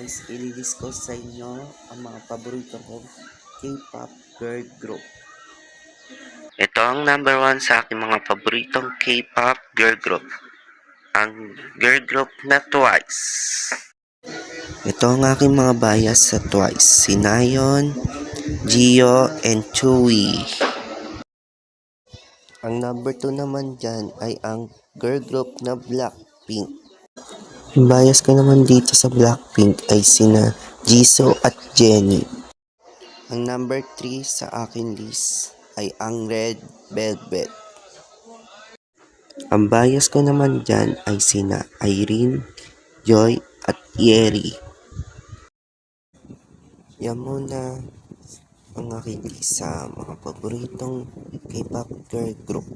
guys, ililist ko sa inyo ang mga paborito kong K-pop girl group. Ito ang number 1 sa aking mga paboritong K-pop girl group. Ang girl group na Twice. Ito ang aking mga bias sa Twice. Si Nayeon, Jihyo, and Chewie. Ang number 2 naman dyan ay ang girl group na Blackpink. Ang bias ko naman dito sa Blackpink ay sina Jisoo at Jennie. Ang number 3 sa akin list ay ang Red Velvet. Ang bias ko naman dyan ay sina Irene, Joy at Yeri. Yan muna ang aking list sa mga paboritong K-pop girl group.